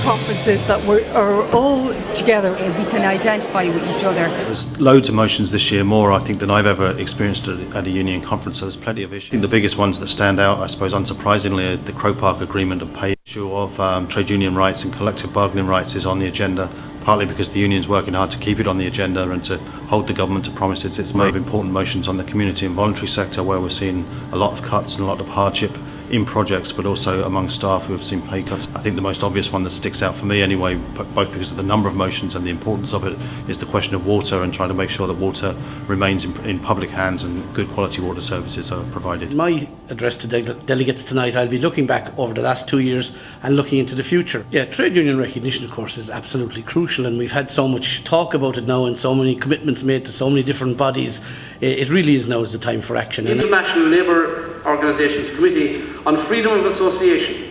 conferences that are all together and we can identify with each other. There's loads of motions this year, more I think than I've ever experienced at a union conference, so there's plenty of issues. I think the biggest ones that stand out, I suppose unsurprisingly, are the Croke Park Agreement and pay. Issue of trade union rights and collective bargaining rights is on the agenda, partly because the union's working hard to keep it on the agenda and to hold the government to promises. It's made important motions on the community and voluntary sector, where we're seeing a lot of cuts and a lot of hardship in projects, but also among staff who have seen pay cuts. I think the most obvious one that sticks out for me anyway, both because of the number of motions and the importance of it, is the question of water and trying to make sure that water remains in public hands and good quality water services are provided. In my address to delegates tonight, I'll be looking back over the last 2 years and looking into the future. Yeah, trade union recognition, of course, is absolutely crucial, and we've had so much talk about it now and so many commitments made to so many different bodies. It really is now is the time for action. The International Labour Organisations Committee on Freedom of Association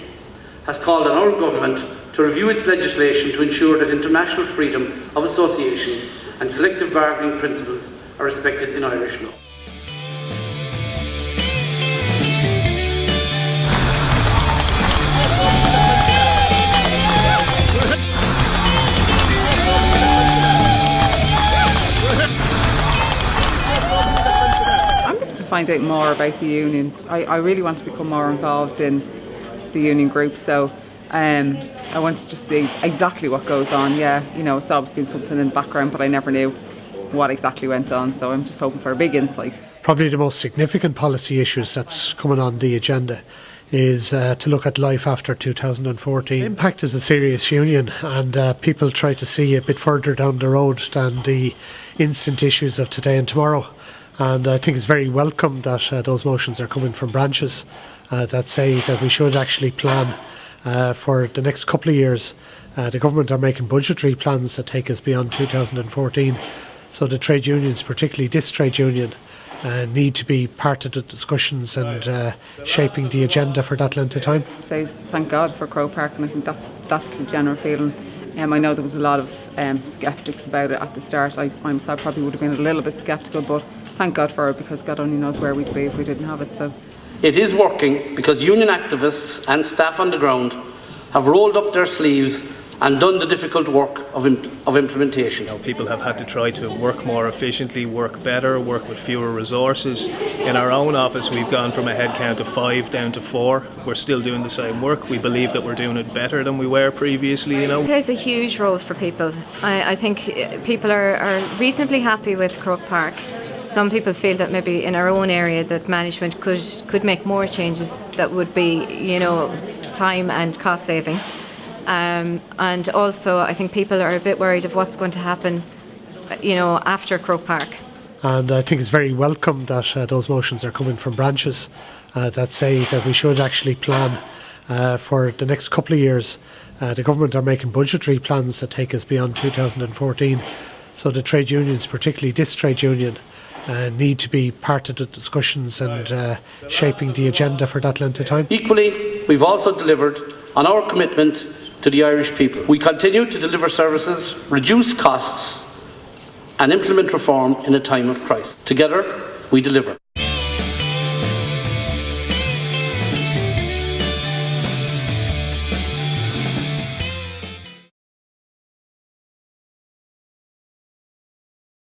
has called on our government to review its legislation to ensure that international freedom of association and collective bargaining principles are respected in Irish law. Find out more about the union. I really want to become more involved in the union group, so I want to just see exactly what goes on. Yeah, you know, it's always been something in the background, but I never knew what exactly went on, so I'm just hoping for a big insight. Probably the most significant policy issues that's coming on the agenda is to look at life after 2014. Impact is a serious union, and people try to see a bit further down the road than the instant issues of today and tomorrow. And I think it's very welcome that those motions are coming from branches that say that we should actually plan for the next couple of years. The government are making budgetary plans that take us beyond 2014. So the trade unions, particularly this trade union, need to be part of the discussions and shaping the agenda for that length of time. So thank God for Croke Park, and I think that's the general feeling. I know there was a lot of sceptics about it at the start. I myself probably would have been a little bit sceptical, but thank God for it, because God only knows where we'd be if we didn't have it. So it is working because union activists and staff on the ground have rolled up their sleeves and done the difficult work of implementation. People have had to try to work more efficiently, work better, work with fewer resources. In our own office, we've gone from a head count of 5 down to 4. We're still doing the same work. We believe that we're doing it better than we were previously. It plays a huge role for people. I think people are reasonably happy with Croke Park. Some people feel that maybe in our own area that management could make more changes that would be, time and cost saving. And also I think people are a bit worried of what's going to happen, after Croke Park. And I think it's very welcome that those motions are coming from branches that say that we should actually plan for the next couple of years. The government are making budgetary plans that take us beyond 2014. So the trade unions, particularly this trade union, need to be part of the discussions and shaping the agenda for that length of time. Equally, we've also delivered on our commitment to the Irish people. We continue to deliver services, reduce costs and implement reform in a time of crisis. Together, we deliver.